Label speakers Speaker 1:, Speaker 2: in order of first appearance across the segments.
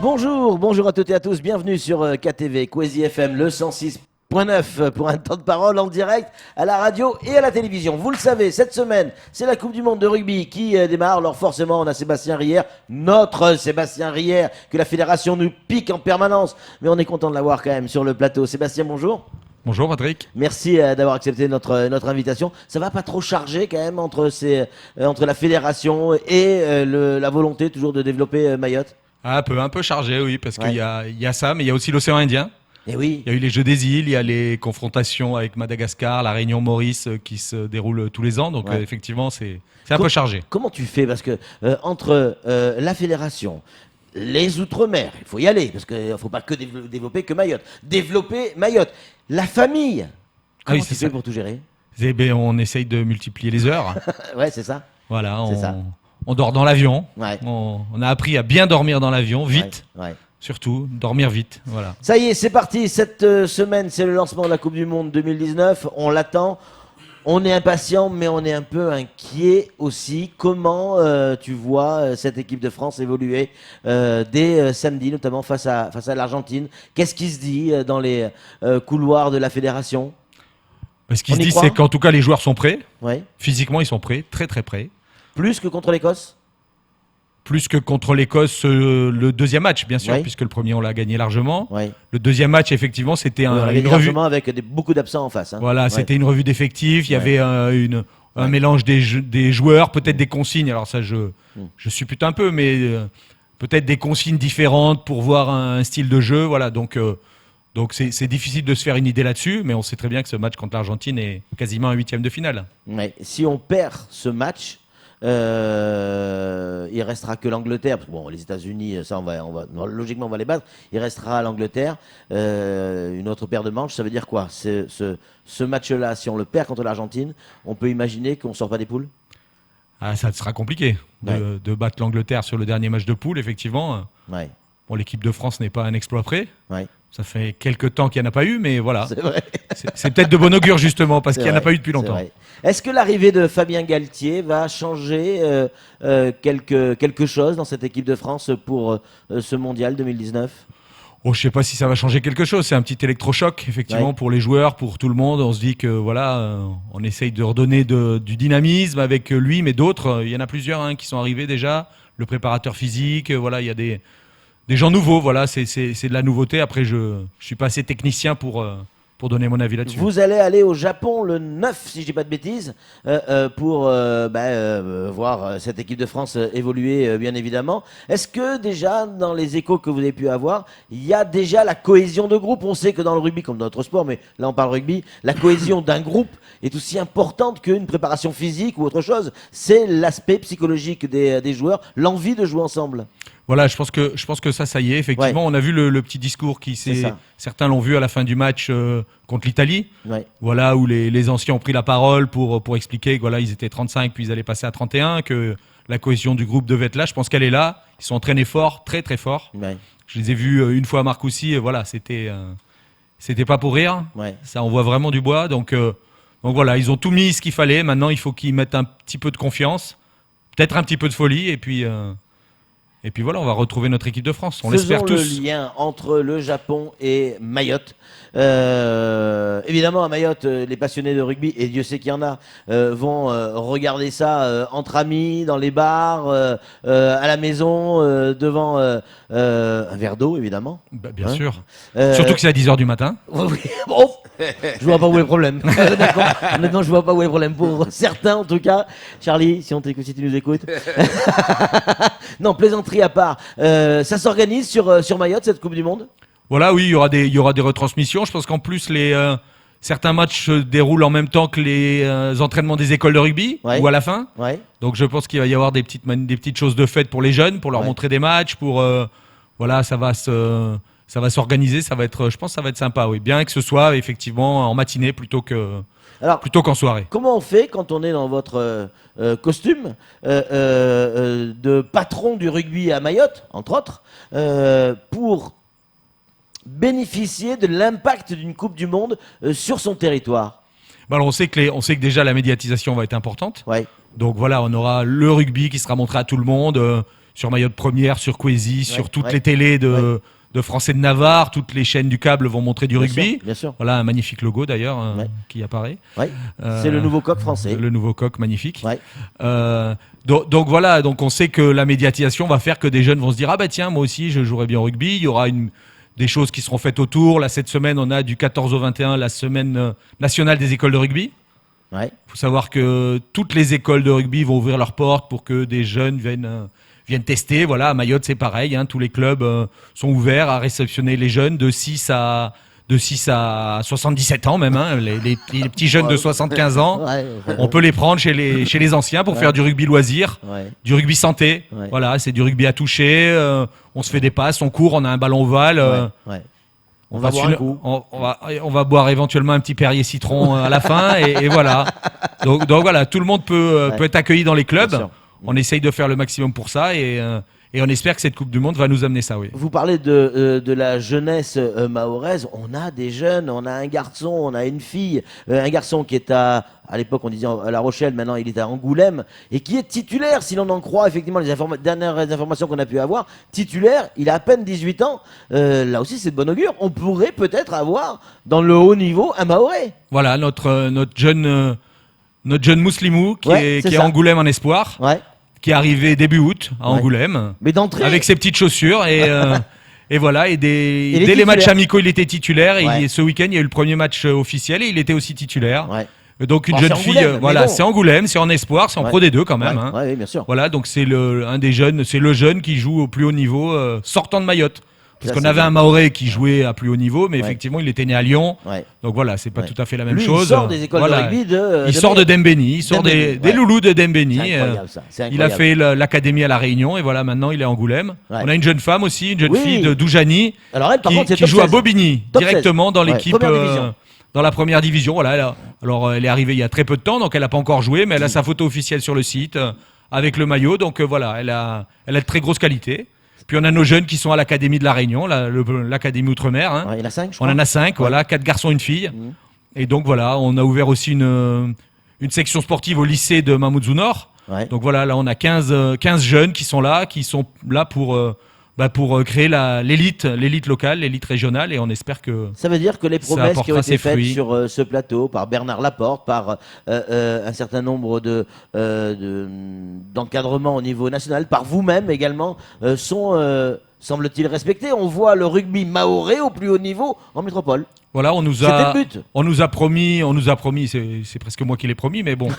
Speaker 1: Bonjour à toutes et à tous, bienvenue sur KTV, Kwezi FM, le 106.9 pour un temps de parole en direct à la radio et à la télévision. Vous le savez, cette semaine, c'est la Coupe du Monde de rugby qui démarre. Alors forcément, on a Sébastien Rier, notre Sébastien Rier, que la fédération nous pique en permanence. Mais on est content de l'avoir quand même sur le plateau. Sébastien, bonjour.
Speaker 2: Bonjour Patrick.
Speaker 1: Merci d'avoir accepté notre invitation. Ça va pas trop charger quand même entre la fédération et la volonté toujours de développer Mayotte?
Speaker 2: Un peu chargé, oui, parce qu'il y a ça, mais il y a aussi l'océan Indien.
Speaker 1: Et oui.
Speaker 2: Il y a eu les Jeux des îles, il y a les confrontations avec Madagascar, la Réunion Maurice qui se déroulent tous les ans. Donc effectivement, c'est un peu chargé.
Speaker 1: Comment tu fais? Parce que entre la fédération, les Outre-mer, il faut y aller, parce qu'il ne faut pas que développer que Mayotte. Développer Mayotte. La famille, comment tu fais pour tout gérer?
Speaker 2: On essaye de multiplier les heures.
Speaker 1: Ouais, c'est ça.
Speaker 2: Voilà, on dort dans l'avion.
Speaker 1: Ouais.
Speaker 2: On a appris à bien dormir dans l'avion, vite.
Speaker 1: Ouais.
Speaker 2: Surtout, dormir vite. Voilà.
Speaker 1: Ça y est, c'est parti. Cette semaine, c'est le lancement de la Coupe du Monde 2019. On l'attend. On est impatient, mais on est un peu inquiet aussi. Comment tu vois cette équipe de France évoluer dès samedi, notamment face à l'Argentine? Qu'est-ce qui se dit dans les couloirs de la fédération?
Speaker 2: Ce qui se dit, c'est qu'en tout cas, les joueurs sont prêts.
Speaker 1: Ouais.
Speaker 2: Physiquement, ils sont prêts, très très prêts.
Speaker 1: Plus que contre l'Écosse?
Speaker 2: Plus que contre l'Écosse, le deuxième match, bien sûr, puisque le premier, on l'a gagné largement.
Speaker 1: Ouais.
Speaker 2: Le deuxième match, effectivement, c'était une
Speaker 1: revue. Avec beaucoup d'absents en face. Hein.
Speaker 2: Voilà, c'était une revue d'effectifs. Il y avait un mélange des joueurs, peut-être des consignes. Alors ça, je suppute un peu, mais peut-être des consignes différentes pour voir un style de jeu. Voilà, donc c'est difficile de se faire une idée là-dessus, mais on sait très bien que ce match contre l'Argentine est quasiment un huitième de finale.
Speaker 1: Ouais. Si on perd ce match, il restera que l'Angleterre. Bon, les États-Unis, ça, logiquement, on va les battre. Il restera l'Angleterre. Une autre paire de manches, ça veut dire quoi? Ce match-là, si on le perd contre l'Argentine, on peut imaginer qu'on ne sort pas des poules?
Speaker 2: Ça sera compliqué de battre l'Angleterre sur le dernier match de poule, effectivement.
Speaker 1: Ouais.
Speaker 2: Bon, l'équipe de France n'est pas un exploit près.
Speaker 1: Ouais. Ça
Speaker 2: fait quelques temps qu'il n'y en a pas eu, mais voilà.
Speaker 1: C'est vrai.
Speaker 2: C'est peut-être de bon augure, justement, parce qu'il n'y en a pas eu depuis longtemps.
Speaker 1: Est-ce que l'arrivée de Fabien Galtier va changer quelque chose dans cette équipe de France pour ce mondial 2019?
Speaker 2: Je ne sais pas si ça va changer quelque chose. C'est un petit électrochoc, effectivement, pour les joueurs, pour tout le monde. On se dit que voilà, on essaye de redonner du dynamisme avec lui, mais d'autres, il y en a plusieurs qui sont arrivés déjà. Le préparateur physique, voilà, il y a des gens nouveaux. Voilà, c'est de la nouveauté. Après, je suis pas assez technicien pour donner mon avis là-dessus.
Speaker 1: Vous allez aller au Japon le 9, si je dis pas de bêtises, pour voir cette équipe de France évoluer, bien évidemment. Est-ce que déjà, dans les échos que vous avez pu avoir, il y a déjà la cohésion de groupe? On sait que dans le rugby, comme dans notre sport, mais là on parle rugby, la cohésion d'un groupe est aussi importante qu'une préparation physique ou autre chose. C'est l'aspect psychologique des joueurs, l'envie de jouer ensemble.
Speaker 2: Voilà, je pense que ça y est, effectivement. On a vu le petit discours certains l'ont vu à la fin du match contre l'Italie. Ouais. Voilà, où les anciens ont pris la parole pour expliquer que voilà, ils étaient 35 puis ils allaient passer à 31, que la cohésion du groupe devait être là. Je pense qu'elle est là. Ils sont entraînés fort, très très fort. Ouais. Je les ai vus une fois à Marcoussis, voilà, c'était pas pour rire. Ouais. Ça envoie vraiment du bois. Donc voilà, ils ont tout mis ce qu'il fallait. Maintenant, il faut qu'ils mettent un petit peu de confiance, peut-être un petit peu de folie, et puis voilà, on va retrouver notre équipe de France. On l'espère tous.
Speaker 1: Faisons le lien entre le Japon et Mayotte. Évidemment, à Mayotte, les passionnés de rugby, et Dieu sait qu'il y en a, vont regarder ça entre amis, dans les bars, à la maison, devant un verre d'eau, évidemment.
Speaker 2: Bien sûr. Surtout que c'est à 10h du matin.
Speaker 1: Oui, bon, je vois pas où est le problème. Honnêtement, je vois pas où est le problème. Pour certains, en tout cas. Charlie, si tu nous écoutes. Non, plaisanterie à part. Ça s'organise sur Mayotte, cette Coupe du Monde?
Speaker 2: Voilà, oui, il y aura des retransmissions. Je pense qu'en plus, certains matchs se déroulent en même temps que les entraînements des écoles de rugby, ou à la fin. Ouais. Donc je pense qu'il va y avoir des petites choses de fête pour les jeunes, pour leur montrer des matchs, voilà, ça va s'organiser, je pense que ça va être sympa, oui. Bien que ce soit effectivement en matinée plutôt qu'en soirée.
Speaker 1: Comment on fait quand on est dans votre costume de patron du rugby à Mayotte, entre autres, pour bénéficier de l'impact d'une Coupe du Monde sur son territoire?
Speaker 2: Alors on sait que déjà la médiatisation va être importante.
Speaker 1: Ouais.
Speaker 2: Donc voilà, on aura le rugby qui sera montré à tout le monde. sur Mayotte Première, sur Kwezi, sur toutes les télés de Français de Navarre, toutes les chaînes du câble vont montrer du rugby.
Speaker 1: Bien sûr.
Speaker 2: Voilà un magnifique logo d'ailleurs qui apparaît.
Speaker 1: C'est le nouveau coq français.
Speaker 2: Le nouveau coq magnifique. Donc voilà, donc on sait que la médiatisation va faire que des jeunes vont se dire ah bah tiens moi aussi je jouerai bien au rugby. Il y aura des choses qui seront faites autour. Là cette semaine on a du 14 au 21 la semaine nationale des écoles de rugby. Il faut savoir que toutes les écoles de rugby vont ouvrir leurs portes pour que des jeunes viennent tester. Voilà, à Mayotte, c'est pareil. Tous les clubs sont ouverts à réceptionner les jeunes de 6 à 77 ans même. Les petits jeunes de 75 ans, on peut les prendre chez les anciens pour faire du rugby loisir, du rugby santé. Voilà, c'est du rugby à toucher. On se fait des passes, on court, on a un ballon ovale. On va boire éventuellement un petit Perrier citron à la fin et voilà. Donc voilà, tout le monde peut être accueilli dans les clubs. On essaye de faire le maximum pour ça et on espère que cette Coupe du Monde va nous amener ça. Oui.
Speaker 1: Vous parlez de la jeunesse mahoraise. On a des jeunes, on a un garçon, on a une fille. Un garçon qui est à l'époque on disait à La Rochelle, maintenant il est à Angoulême et qui est titulaire, si l'on en croit effectivement les dernières informations qu'on a pu avoir. Titulaire, il a à peine 18 ans. Là aussi c'est de bon augure. On pourrait peut-être avoir dans le haut niveau un Mahorais.
Speaker 2: Voilà, notre jeune Mouslimou qui est à Angoulême en espoir. Qui est arrivé début août à Angoulême,
Speaker 1: mais d'entrée
Speaker 2: avec ses petites chaussures et voilà et dès les matchs amicaux il était titulaire et ce week-end il y a eu le premier match officiel et il était aussi titulaire. Donc une jeune fille, voilà, c'est Angoulême, c'est en espoir, c'est en Pro D2 quand même.
Speaker 1: Oui, bien sûr.
Speaker 2: Voilà, donc c'est un des jeunes, c'est le jeune qui joue au plus haut niveau sortant de Mayotte. Parce qu'on avait un Mahorais qui jouait à plus haut niveau, mais effectivement, il était né à Lyon. Donc voilà, c'est pas tout à fait la même chose.
Speaker 1: Il sort des écoles de rugby
Speaker 2: il sort de Dembéni, il sort des loulous de Dembéni. Il a fait l'académie à La Réunion et voilà, maintenant il est à Angoulême. On a une jeune femme aussi, une jeune fille de Doujani qui joue à Bobigny, directement dans l'équipe. Dans la première division, voilà. Alors, elle est arrivée il y a très peu de temps, donc elle n'a pas encore joué, mais elle a sa photo officielle sur le site avec le maillot. Donc voilà, elle a de très grosses qualités. Puis on a nos jeunes qui sont à l'Académie de La Réunion, l'Académie Outre-mer.
Speaker 1: Il y en a 5, je crois.
Speaker 2: On en a 5, voilà, 4 garçons, une fille. Et donc voilà, on a ouvert aussi une section sportive au lycée de Mamoudzou Nord. Donc voilà, là on a 15 jeunes qui sont là pour créer l'élite locale, l'élite régionale, et on espère que
Speaker 1: ça veut dire que les promesses qui ont été faites sur ce plateau par Bernard Laporte, par un certain nombre d'encadrements au niveau national, par vous-même également, sont semble-t-il respectées. On voit le rugby mahorais au plus haut niveau en métropole.
Speaker 2: Voilà, on nous a promis, c'est presque moi qui l'ai promis, mais bon,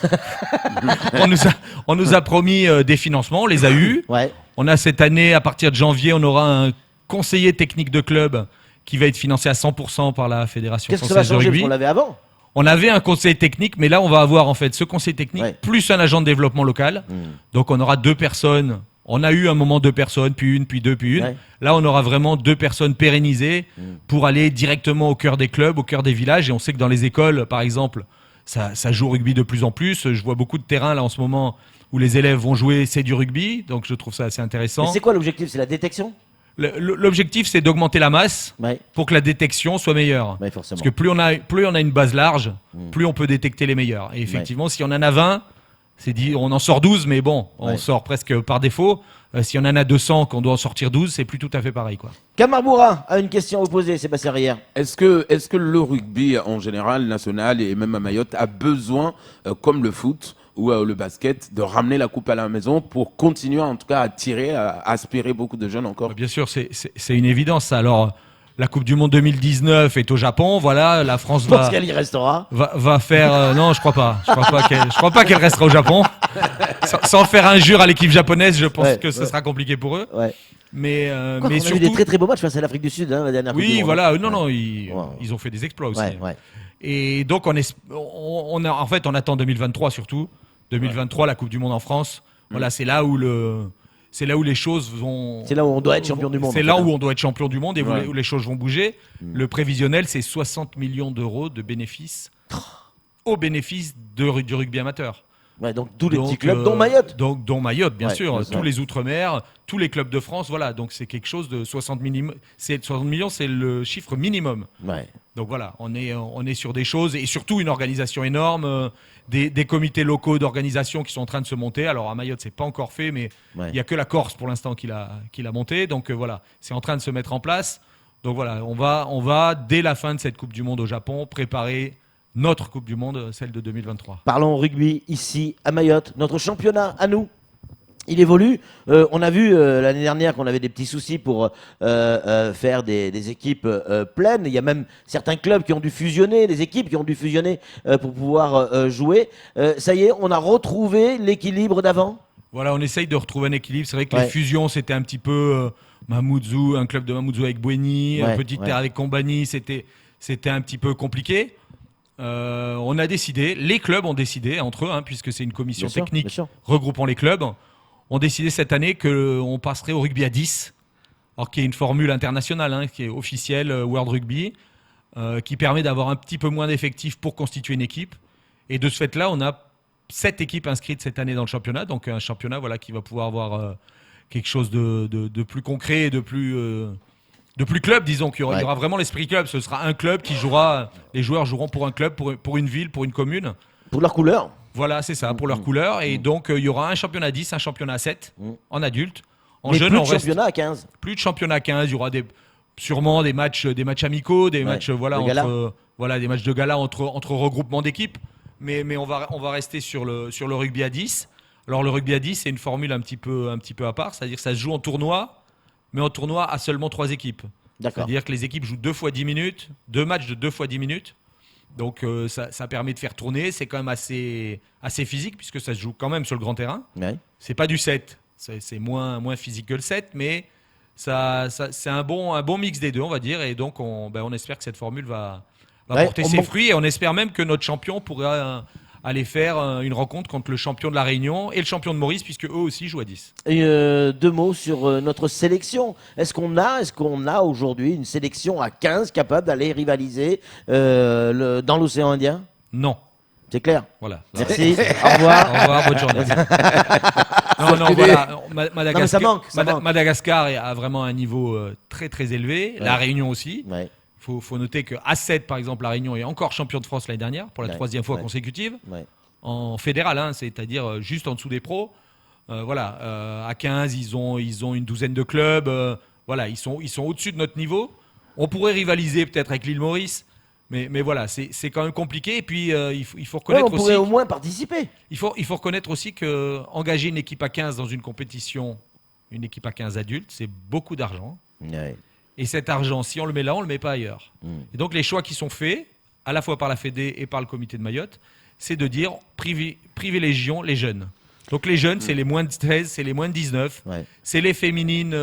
Speaker 2: on nous a promis des financements, on les a eus. On a cette année, à partir de janvier, on aura un conseiller technique de club qui va être financé à 100% par la Fédération
Speaker 1: française de rugby. Qu'est-ce que ça va changer parce qu'on l'avait avant ?
Speaker 2: On avait un conseiller technique, mais là, on va avoir en fait ce conseiller technique plus un agent de développement local. Donc, on aura 2 personnes. On a eu un moment 2 personnes, puis une, puis 2, puis une. Là, on aura vraiment 2 personnes pérennisées pour aller directement au cœur des clubs, au cœur des villages. Et on sait que dans les écoles, par exemple, ça joue au rugby de plus en plus. Je vois beaucoup de terrains là en ce moment où les élèves vont jouer, c'est du rugby. Donc, je trouve ça assez intéressant.
Speaker 1: Mais c'est quoi l'objectif ? C'est la détection ?
Speaker 2: L'objectif, c'est d'augmenter la masse pour que la détection soit meilleure. Parce que plus on a une base large, plus on peut détecter les meilleurs. Et effectivement, si on en a 20, on en sort 12, mais bon, on sort presque par défaut. Si on en a 200, qu'on doit en sortir 12, c'est plus tout à fait pareil, quoi.
Speaker 1: Kamar Boura a une question à vous poser, Sébastien Rière.
Speaker 3: Est-ce que le rugby en général, national et même à Mayotte, a besoin, comme le foot ou le basket, de ramener la coupe à la maison pour continuer en tout cas à tirer, à aspirer beaucoup de jeunes encore ?
Speaker 2: Bien sûr, c'est une évidence. Alors, la Coupe du Monde 2019 est au Japon. Voilà, la France
Speaker 1: je pense qu'elle y restera.
Speaker 2: Va faire. Non, je crois pas. Je crois pas qu'elle restera au Japon. Sans faire injure à l'équipe japonaise, je pense que ce sera compliqué pour eux. Mais
Speaker 1: on a
Speaker 2: surtout
Speaker 1: eu des très très beaux matchs face à l'Afrique du Sud la dernière Coupe du Monde.
Speaker 2: Oui, voilà. Ils ont fait des exploits aussi. Et donc on attend 2023 surtout. 2023, la Coupe du Monde en France. Voilà, c'est là où les choses vont.
Speaker 1: C'est là où on doit être champion du monde.
Speaker 2: C'est là où on doit être champion du monde et où les choses vont bouger. Le prévisionnel, c'est 60 millions d'euros de bénéfices au bénéfice du rugby amateur.
Speaker 1: Ouais, donc tous les petits clubs, dont Mayotte.
Speaker 2: Dont Mayotte, bien sûr.
Speaker 1: Bien
Speaker 2: tous les Outre-mer, tous les clubs de France. Voilà, donc c'est quelque chose de 60 millions. 60 millions, c'est le chiffre minimum.
Speaker 1: Ouais.
Speaker 2: Donc voilà, on est sur des choses et surtout une organisation énorme, des comités locaux d'organisation qui sont en train de se monter. Alors à Mayotte, c'est pas encore fait, mais il y a que la Corse pour l'instant qui l'a monté. Donc voilà, c'est en train de se mettre en place. Donc voilà, on va dès la fin de cette Coupe du Monde au Japon préparer notre Coupe du Monde, celle de 2023.
Speaker 1: Parlons rugby ici à Mayotte, notre championnat à nous. Il évolue. On a vu l'année dernière qu'on avait des petits soucis pour faire des équipes pleines. Il y a même certains clubs qui ont dû fusionner, des équipes qui ont dû fusionner pour pouvoir jouer. Ça y est, on a retrouvé l'équilibre d'avant.
Speaker 2: Voilà, on essaye de retrouver un équilibre. C'est vrai que les fusions, c'était un petit peu Mamoudzou, un club de Mamoudzou avec Bouéni, Petite Terre avec Combani, c'était un petit peu compliqué. On a décidé, les clubs ont décidé entre eux, puisque c'est une commission technique regroupant les clubs, ont décidé cette année qu'on passerait au rugby à 10, alors qu'il y a une formule internationale qui est officielle, World Rugby, qui permet d'avoir un petit peu moins d'effectifs pour constituer une équipe. Et de ce fait-là, on a 7 équipes inscrites cette année dans le championnat, donc un championnat qui va pouvoir avoir quelque chose de plus concret et de plus club, disons, qu'il y aura vraiment l'esprit club. Ce sera un club qui jouera, les joueurs joueront pour un club, pour une ville, pour une commune.
Speaker 1: Pour leur couleur.
Speaker 2: Voilà, c'est ça, pour leur couleur. Et donc, il y aura un championnat à 10, un championnat à 7 en adulte. En
Speaker 1: mais
Speaker 2: jeune,
Speaker 1: plus de championnat à 15.
Speaker 2: Plus de championnat à 15. Il y aura sûrement des matchs amicaux, des matchs, des matchs de gala entre regroupements d'équipes. Mais on va rester sur le rugby à 10. Alors, le rugby à 10, c'est une formule un petit peu à part. C'est-à-dire que ça se joue en tournoi, mais en tournoi à seulement 3 équipes. C'est-à-dire que les équipes jouent 2 fois 10 minutes, 2 matchs de 2 fois 10 minutes. Donc ça permet de faire tourner. C'est quand même assez physique puisque ça se joue quand même sur le grand terrain. Ouais. C'est pas du 7. C'est moins physique que le 7, mais c'est un bon mix des deux, on va dire. Et donc on espère que cette formule va porter ses fruits. Et on espère même que notre champion pourra aller faire une rencontre contre le champion de la Réunion et le champion de Maurice, puisque eux aussi jouent à 10.
Speaker 1: Et 2 mots sur notre sélection. Est-ce qu'on a aujourd'hui une sélection à 15 capable d'aller rivaliser dans l'océan Indien ?
Speaker 2: Non.
Speaker 1: C'est clair ?
Speaker 2: Voilà.
Speaker 1: Merci. Au revoir.
Speaker 2: Au revoir, bonne journée. Voilà. Madagascar a vraiment un niveau très très élevé. Ouais. La Réunion aussi. Ouais. Faut noter qu'à 7, par exemple, la Réunion est encore champion de France l'année dernière, pour la 3e fois consécutive, en fédéral, c'est-à-dire juste en dessous des pros. À 15, ils ont une douzaine de clubs. Ils sont au-dessus de notre niveau. On pourrait rivaliser peut-être avec l'île Maurice, mais voilà, c'est quand même compliqué. Et puis, il faut reconnaître aussi... On
Speaker 1: pourrait au moins participer.
Speaker 2: Il faut reconnaître aussi qu'engager une équipe à 15 dans une compétition, une équipe à 15 adultes, c'est beaucoup d'argent. Ouais. Et cet argent, si on le met là, on ne le met pas ailleurs. Et donc les choix qui sont faits, à la fois par la Fédé et par le comité de Mayotte, c'est de dire privilégions les jeunes. Donc les jeunes, c'est les moins de 13, c'est les moins de 19, c'est les féminines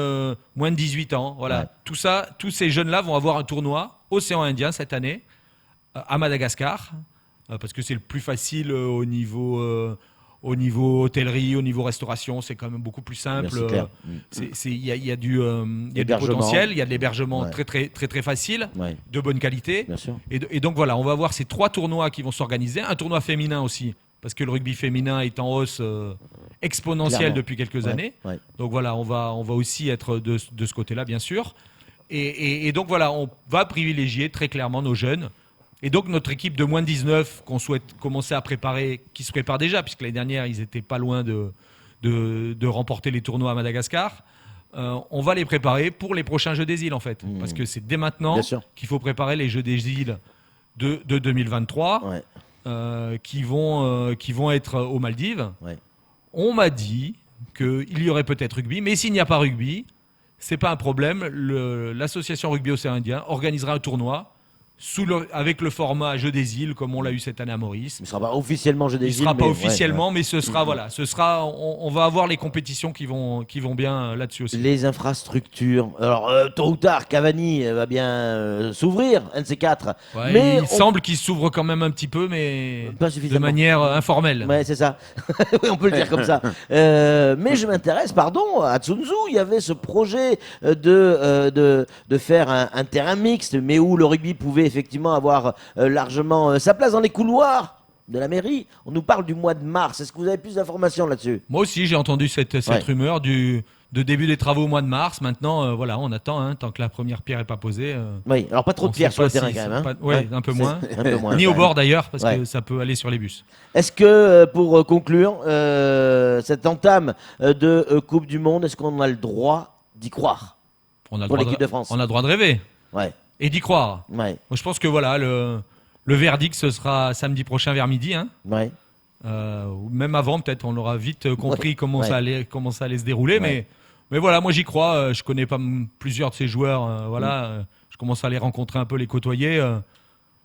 Speaker 2: moins de 18 ans. Voilà. Ouais. Tout ça, tous ces jeunes-là vont avoir un tournoi océan Indien cette année, à Madagascar, parce que c'est le plus facile au niveau hôtellerie, au niveau restauration, c'est quand même beaucoup plus simple. Il y a du potentiel, il y a de l'hébergement très, très, très, très facile, de bonne qualité. Et donc voilà, on va avoir ces 3 tournois qui vont s'organiser. Un tournoi féminin aussi, parce que le rugby féminin est en hausse exponentielle depuis quelques années. Ouais. Donc voilà, on va aussi être de ce côté-là, bien sûr. Et donc voilà, on va privilégier très clairement nos jeunes. Et donc notre équipe de moins de 19 qu'on souhaite commencer à préparer, qui se prépare déjà, puisque l'année dernière, ils n'étaient pas loin de remporter les tournois à Madagascar, on va les préparer pour les prochains Jeux des îles, en fait. Parce que c'est dès maintenant qu'il faut préparer les Jeux des îles de 2023, qui vont être aux Maldives. Ouais. On m'a dit qu'il y aurait peut-être rugby, mais s'il n'y a pas rugby, c'est pas un problème. L'association Rugby Océan Indien organisera un tournoi avec le format Jeux des îles, comme on l'a eu cette année à Maurice.
Speaker 1: Il ne sera pas officiellement Jeux des îles.
Speaker 2: Il ne sera pas officiellement, mais ce sera, on va avoir les compétitions qui vont bien là-dessus aussi.
Speaker 1: Les infrastructures. Alors, tôt ou tard, Cavani va bien s'ouvrir, un de ces 4.
Speaker 2: Ouais, mais il semble qu'il s'ouvre quand même un petit peu, mais de manière informelle.
Speaker 1: Oui, c'est ça. Oui, on peut le dire comme ça. Mais je m'intéresse, à Tsunzu, il y avait ce projet de faire un terrain mixte, mais où le rugby pouvait effectivement avoir largement sa place dans les couloirs. de la mairie. On nous parle du mois de mars. Est-ce que vous avez plus d'informations là-dessus?
Speaker 2: Moi aussi, j'ai entendu cette rumeur de début des travaux au mois de mars. Maintenant, voilà, on attend, tant que la première pierre n'est pas posée.
Speaker 1: Oui, alors pas trop de pierres sur le terrain quand même.
Speaker 2: Oui, un peu moins.
Speaker 1: Un peu moins
Speaker 2: Ni au bord d'ailleurs, parce que ça peut aller sur les bus.
Speaker 1: Est-ce que, pour conclure, cette entame de Coupe du Monde, est-ce qu'on a le droit d'y croire pour l'équipe de France?
Speaker 2: On a le droit de rêver.
Speaker 1: Ouais.
Speaker 2: Et d'y croire.
Speaker 1: Ouais.
Speaker 2: Moi, je pense que voilà, le verdict, ce sera samedi prochain vers midi.
Speaker 1: Ouais.
Speaker 2: Ou même avant, peut-être, on aura vite compris comment ça allait se dérouler. Mais voilà, moi j'y crois. Je connais pas plusieurs de ces joueurs. Je commence à les rencontrer un peu, les côtoyer.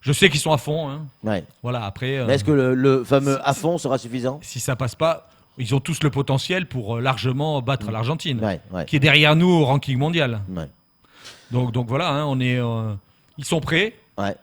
Speaker 2: Je sais qu'ils sont à fond.
Speaker 1: Ouais.
Speaker 2: Voilà, après.
Speaker 1: Mais est-ce que le fameux à fond sera suffisant?
Speaker 2: Si ça passe pas, ils ont tous le potentiel pour largement battre l'Argentine,
Speaker 1: ouais.
Speaker 2: qui est derrière nous au ranking mondial.
Speaker 1: Ouais.
Speaker 2: Donc voilà, ils sont prêts.
Speaker 1: Ouais.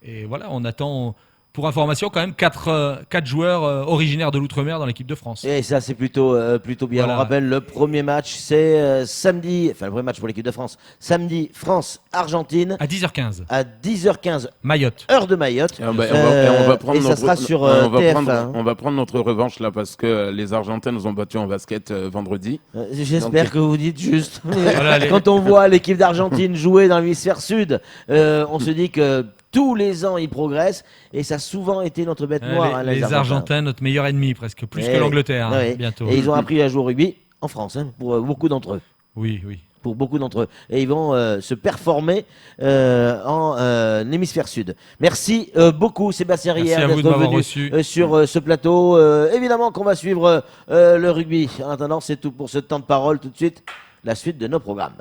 Speaker 2: Et voilà, on attend. Pour information, quand même, 4 joueurs originaires de l'Outre-mer dans l'équipe de France.
Speaker 1: Et ça, c'est plutôt bien.
Speaker 2: Voilà.
Speaker 1: On rappelle, le premier match, c'est samedi, enfin le premier match pour l'équipe de France, samedi, France-Argentine.
Speaker 2: À 10h15.
Speaker 1: À 10h15.
Speaker 2: Mayotte.
Speaker 1: Heure de Mayotte.
Speaker 3: Et on va prendre
Speaker 1: ça sera sur TF1.
Speaker 3: On va prendre notre revanche là parce que les Argentins nous ont battus en basket vendredi.
Speaker 1: J'espère que vous dites juste.
Speaker 2: Voilà,
Speaker 1: Quand on voit l'équipe d'Argentine jouer dans l'hémisphère sud, on se dit que tous les ans, ils progressent et ça a souvent été notre bête noire.
Speaker 2: Les Argentins, notre meilleur ennemi presque, plus que l'Angleterre bientôt.
Speaker 1: Et ils ont appris à jouer au rugby en France, pour beaucoup d'entre eux.
Speaker 2: Oui.
Speaker 1: Pour beaucoup d'entre eux. Et ils vont se performer en hémisphère sud. Merci beaucoup Sébastien Rière d'être venu sur ce plateau. Évidemment qu'on va suivre le rugby. En attendant, c'est tout pour ce temps de parole. Tout de suite, la suite de nos programmes.